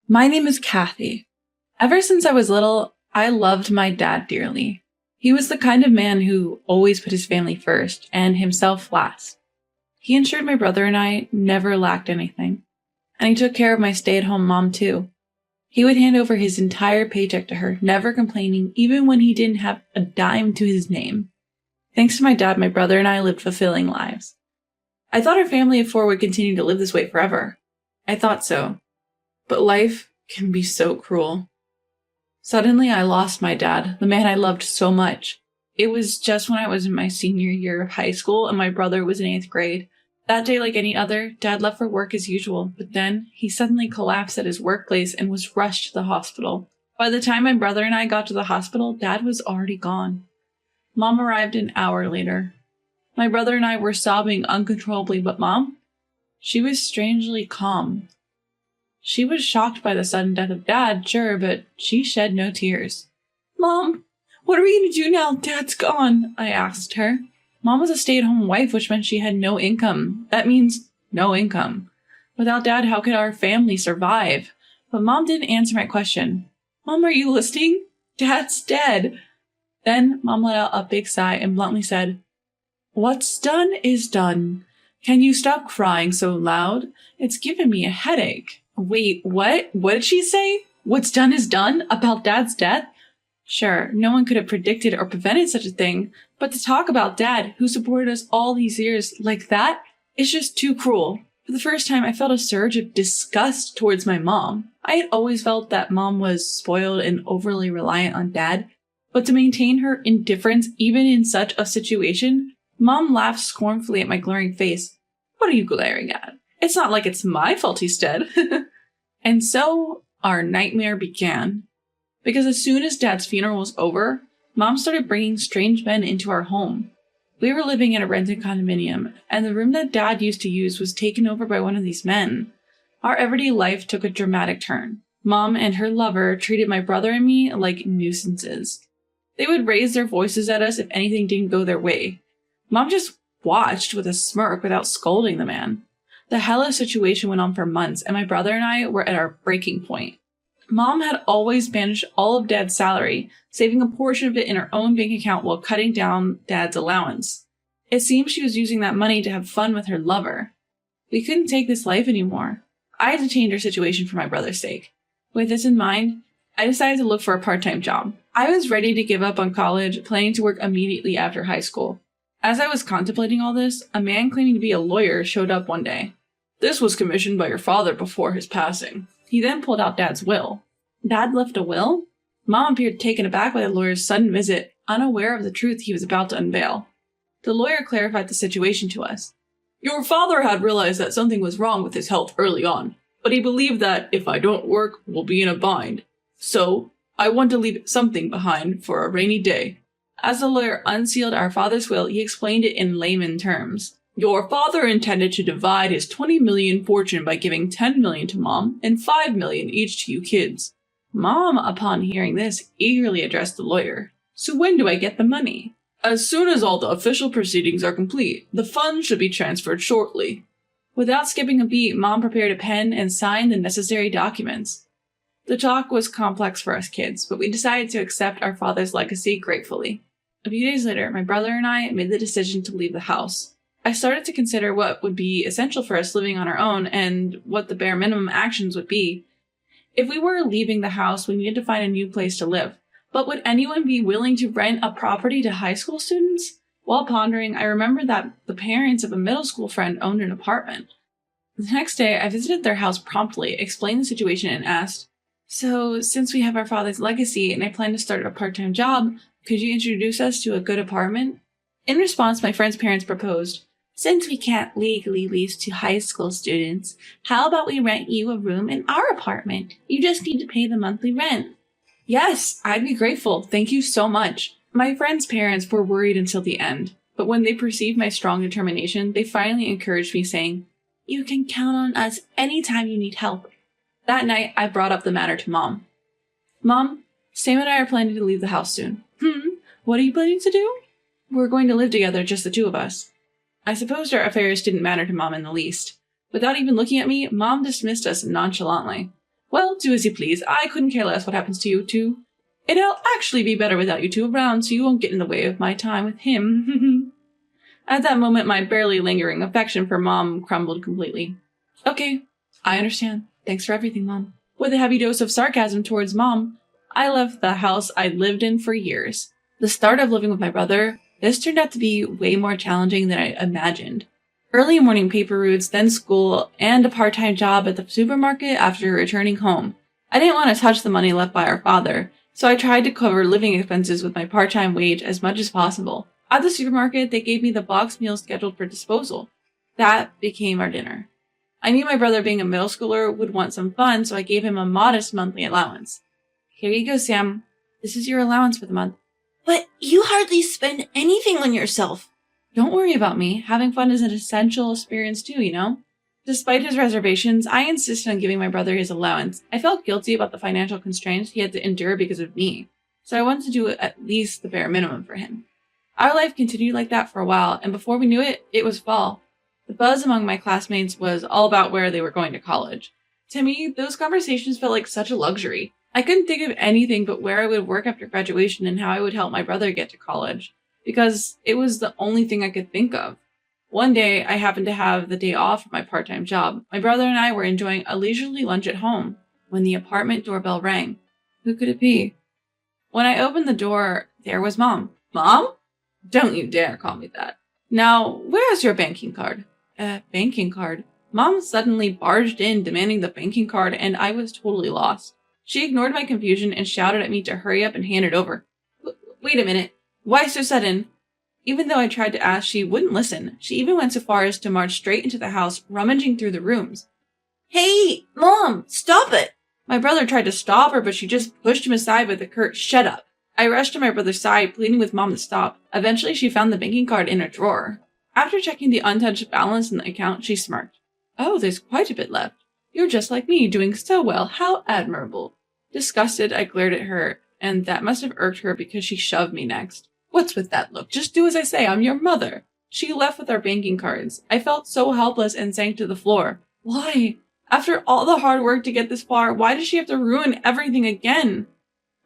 My name is Kathy. Ever since I was little, I loved my dad dearly. He was the kind of man who always put his family first and himself last. He ensured my brother and I never lacked anything. And he took care of my stay-at-home mom too. He would hand over his entire paycheck to her, never complaining, even when he didn't have a dime to his name. Thanks to my dad, my brother and I lived fulfilling lives. I thought our family of four would continue to live this way forever. I thought so. But life can be so cruel. Suddenly, I lost my dad, the man I loved so much. It was just when I was in my senior year of high school and my brother was in 8th grade. That day, like any other, Dad left for work as usual, but then he suddenly collapsed at his workplace and was rushed to the hospital. By the time my brother and I got to the hospital, Dad was already gone. Mom arrived an hour later. My brother and I were sobbing uncontrollably, but Mom? She was strangely calm. She was shocked by the sudden death of Dad, sure, but she shed no tears. Mom, what are we going to do now? Dad's gone, I asked her. Mom was a stay-at-home wife, which meant she had no income. That means no income. Without Dad, how could our family survive? But Mom didn't answer my question. Mom, are you listening? Dad's dead. Then Mom let out a big sigh and bluntly said, "What's done is done. Can you stop crying so loud? It's giving me a headache." Wait, what? What did she say? What's done is done? About Dad's death? Sure, no one could have predicted or prevented such a thing, but to talk about Dad, who supported us all these years, like that, is just too cruel. For the first time, I felt a surge of disgust towards my mom. I had always felt that Mom was spoiled and overly reliant on Dad, but to maintain her indifference even in such a situation, Mom laughed scornfully at my glaring face. What are you glaring at? It's not like it's my fault he's dead. And so our nightmare began. Because as soon as Dad's funeral was over, Mom started bringing strange men into our home. We were living in a rented condominium, and the room that Dad used to use was taken over by one of these men. Our everyday life took a dramatic turn. Mom and her lover treated my brother and me like nuisances. They would raise their voices at us if anything didn't go their way. Mom just watched with a smirk without scolding the man. The hellish situation went on for months, and my brother and I were at our breaking point. Mom had always managed all of Dad's salary, saving a portion of it in her own bank account while cutting down Dad's allowance. It seemed she was using that money to have fun with her lover. We couldn't take this life anymore. I had to change our situation for my brother's sake. With this in mind, I decided to look for a part-time job. I was ready to give up on college, planning to work immediately after high school. As I was contemplating all this, a man claiming to be a lawyer showed up one day. "This was commissioned by your father before his passing." He then pulled out Dad's will. Dad left a will? Mom appeared taken aback by the lawyer's sudden visit, unaware of the truth he was about to unveil. The lawyer clarified the situation to us. "Your father had realized that something was wrong with his health early on, but he believed that if I don't work, we'll be in a bind. So, I want to leave something behind for a rainy day." As the lawyer unsealed our father's will, he explained it in layman terms. "Your father intended to divide his 20 million fortune by giving 10 million to Mom and 5 million each to you kids." Mom, upon hearing this, eagerly addressed the lawyer. "So when do I get the money?" "As soon as all the official proceedings are complete. The funds should be transferred shortly." Without skipping a beat, Mom prepared a pen and signed the necessary documents. The talk was complex for us kids, but we decided to accept our father's legacy gratefully. A few days later, my brother and I made the decision to leave the house. I started to consider what would be essential for us living on our own and what the bare minimum actions would be. If we were leaving the house, we needed to find a new place to live. But would anyone be willing to rent a property to high school students? While pondering, I remembered that the parents of a middle school friend owned an apartment. The next day, I visited their house promptly, explained the situation, and asked, "So, since we have our father's legacy and I plan to start a part-time job, could you introduce us to a good apartment?" In response, my friend's parents proposed, "Since we can't legally lease to high school students, how about we rent you a room in our apartment? You just need to pay the monthly rent." Yes, I'd be grateful. Thank you so much. My friend's parents were worried until the end, but when they perceived my strong determination, they finally encouraged me, saying, "You can count on us anytime you need help." That night, I brought up the matter to Mom. "Mom, Sam and I are planning to leave the house soon." What are you planning to do?" "We're going to live together, just the two of us." I supposed our affairs didn't matter to Mom in the least. Without even looking at me, Mom dismissed us nonchalantly. Well, do as you please. I couldn't care less what happens to you two. It'll actually be better without you two around, so you won't get in the way of my time with him. At that moment, my barely lingering affection for Mom crumbled completely. Okay, I understand. Thanks for everything, Mom. With a heavy dose of sarcasm towards Mom, I left the house I'd lived in for years. The start of living with my brother, this turned out to be way more challenging than I imagined. Early morning paper routes, then school, and a part-time job at the supermarket after returning home. I didn't want to touch the money left by our father, so I tried to cover living expenses with my part-time wage as much as possible. At the supermarket, they gave me the box meal scheduled for disposal. That became our dinner. I knew my brother, being a middle schooler, would want some fun, so I gave him a modest monthly allowance. Here you go, Sam. This is your allowance for the month. But you hardly spend anything on yourself. Don't worry about me. Having fun is an essential experience too, you know? Despite his reservations, I insisted on giving my brother his allowance. I felt guilty about the financial constraints he had to endure because of me, so I wanted to do at least the bare minimum for him. Our life continued like that for a while, and before we knew it, it was fall. The buzz among my classmates was all about where they were going to college. To me, those conversations felt like such a luxury. I couldn't think of anything but where I would work after graduation and how I would help my brother get to college, because it was the only thing I could think of. One day, I happened to have the day off from my part-time job. My brother and I were enjoying a leisurely lunch at home when the apartment doorbell rang. Who could it be? When I opened the door, there was Mom. Mom? Don't you dare call me that. Now, where's your banking card? Banking card? Mom suddenly barged in, demanding the banking card, and I was totally lost. She ignored my confusion and shouted at me to hurry up and hand it over. Wait a minute. Why so sudden? Even though I tried to ask, she wouldn't listen. She even went so far as to march straight into the house, rummaging through the rooms. Hey, Mom, stop it! My brother tried to stop her, but she just pushed him aside with a curt, "Shut up." I rushed to my brother's side, pleading with Mom to stop. Eventually, she found the banking card in a drawer. After checking the untouched balance in the account, she smirked. Oh, there's quite a bit left. You're just like me, doing so well. How admirable. Disgusted, I glared at her, and that must have irked her because she shoved me next. What's with that look? Just do as I say. I'm your mother. She left with our banking cards. I felt so helpless and sank to the floor. Why? After all the hard work to get this far, why does she have to ruin everything again?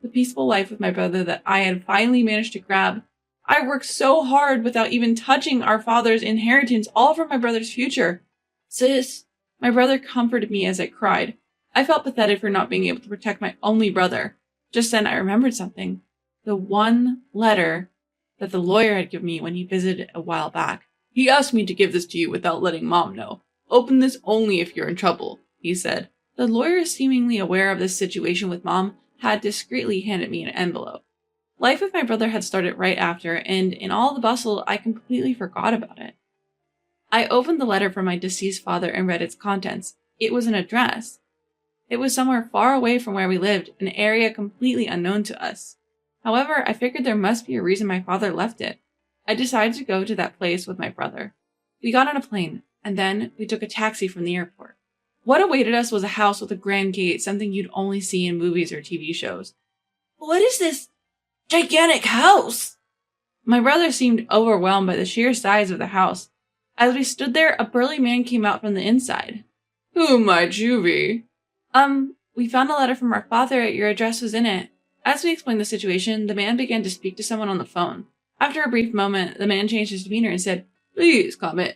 The peaceful life with my brother that I had finally managed to grab. I worked so hard without even touching our father's inheritance, all for my brother's future. Sis, my brother comforted me as I cried. I felt pathetic for not being able to protect my only brother. Just then I remembered something. The one letter that the lawyer had given me when he visited a while back. He asked me to give this to you without letting Mom know. Open this only if you're in trouble, he said. The lawyer, seemingly aware of this situation with Mom, had discreetly handed me an envelope. Life with my brother had started right after, and in all the bustle, I completely forgot about it. I opened the letter from my deceased father and read its contents. It was an address. It was somewhere far away from where we lived, an area completely unknown to us. However, I figured there must be a reason my father left it. I decided to go to that place with my brother. We got on a plane, and then we took a taxi from the airport. What awaited us was a house with a grand gate, something you'd only see in movies or TV shows. What is this gigantic house? My brother seemed overwhelmed by the sheer size of the house. As we stood there, a burly man came out from the inside. Who might you be? We found a letter from our father. Your address was in it. As we explained the situation, the man began to speak to someone on the phone. After a brief moment, the man changed his demeanor and said, Please come in,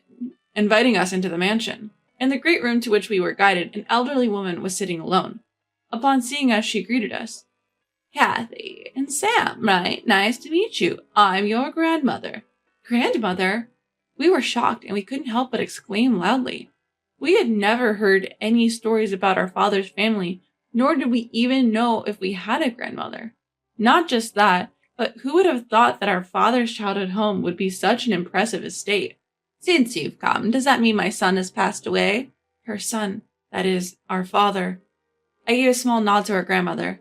inviting us into the mansion. In the great room to which we were guided, an elderly woman was sitting alone. Upon seeing us, she greeted us. Kathy and Sam, right? Nice to meet you. I'm your grandmother. Grandmother? We were shocked, and we couldn't help but exclaim loudly. We had never heard any stories about our father's family, nor did we even know if we had a grandmother. Not just that, but who would have thought that our father's childhood home would be such an impressive estate? Since you've come, does that mean my son has passed away? Her son, that is, our father. I gave a small nod to our grandmother.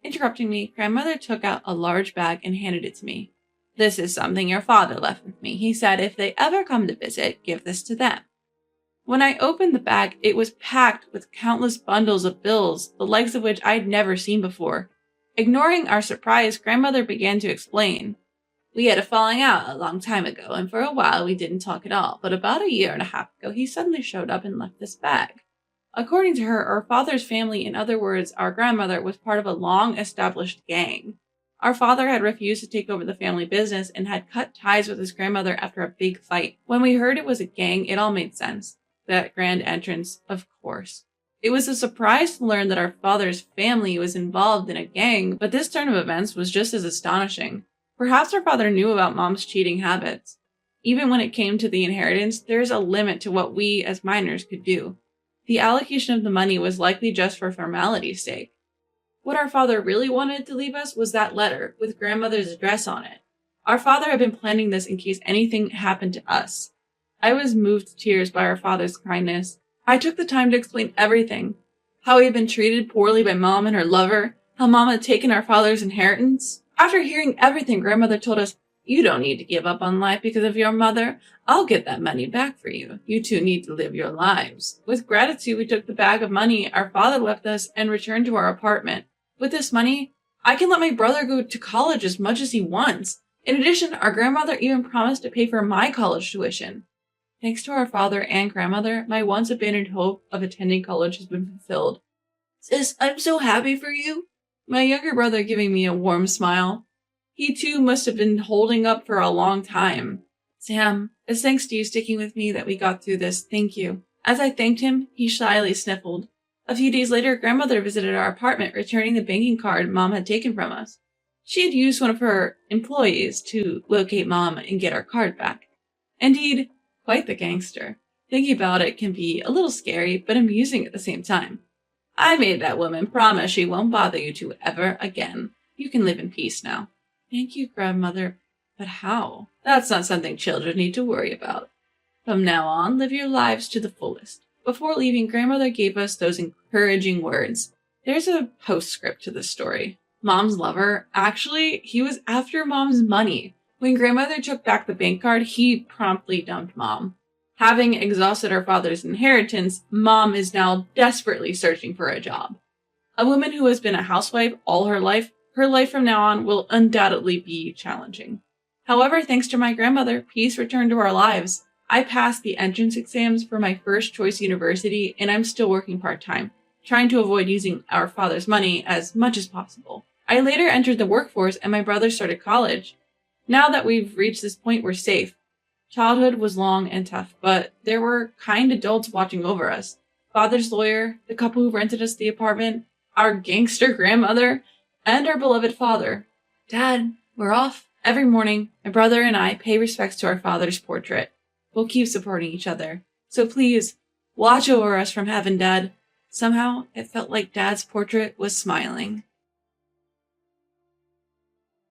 Interrupting me, grandmother took out a large bag and handed it to me. This is something your father left with me. He said if they ever come to visit, give this to them. When I opened the bag, it was packed with countless bundles of bills, the likes of which I'd never seen before. Ignoring our surprise, grandmother began to explain. We had a falling out a long time ago, and for a while we didn't talk at all, but about a year and a half ago he suddenly showed up and left this bag. According to her, our father's family, in other words, our grandmother, was part of a long-established gang. Our father had refused to take over the family business and had cut ties with his grandmother after a big fight. When we heard it was a gang, it all made sense. That grand entrance, of course. It was a surprise to learn that our father's family was involved in a gang, but this turn of events was just as astonishing. Perhaps our father knew about Mom's cheating habits. Even when it came to the inheritance, there is a limit to what we, as minors, could do. The allocation of the money was likely just for formality's sake. What our father really wanted to leave us was that letter with grandmother's address on it. Our father had been planning this in case anything happened to us. I was moved to tears by our father's kindness. I took the time to explain everything. How he had been treated poorly by Mom and her lover, how Mom had taken our father's inheritance. After hearing everything, grandmother told us, "You don't need to give up on life because of your mother. I'll get that money back for you. You two need to live your lives." With gratitude, we took the bag of money our father left us and returned to our apartment. With this money, I can let my brother go to college as much as he wants. In addition, our grandmother even promised to pay for my college tuition. Thanks to our father and grandmother, my once abandoned hope of attending college has been fulfilled. Sis, I'm so happy for you. My younger brother giving me a warm smile. He too must have been holding up for a long time. Sam, it's thanks to you sticking with me that we got through this. Thank you. As I thanked him, he shyly sniffled. A few days later, grandmother visited our apartment, returning the banking card Mom had taken from us. She had used one of her employees to locate Mom and get our card back. Indeed, quite the gangster. Thinking about it can be a little scary, but amusing at the same time. I made that woman promise she won't bother you two ever again. You can live in peace now. Thank you, grandmother. But how? That's not something children need to worry about. From now on, live your lives to the fullest. Before leaving, grandmother gave us those encouraging words. There's a postscript to this story. Mom's lover, actually, he was after Mom's money. When grandmother took back the bank card, he promptly dumped Mom. Having exhausted her father's inheritance, Mom is now desperately searching for a job. A woman who has been a housewife all her life from now on will undoubtedly be challenging. However, thanks to my grandmother, peace returned to our lives. I passed the entrance exams for my first choice university, and I'm still working part-time, trying to avoid using our father's money as much as possible. I later entered the workforce, and my brother started college. Now that we've reached this point, we're safe. Childhood was long and tough, but there were kind adults watching over us. Father's lawyer, the couple who rented us the apartment, our gangster grandmother, and our beloved father. Dad, we're off. Every morning, my brother and I pay respects to our father's portrait. We'll keep supporting each other. So please, watch over us from heaven, Dad. Somehow, it felt like Dad's portrait was smiling.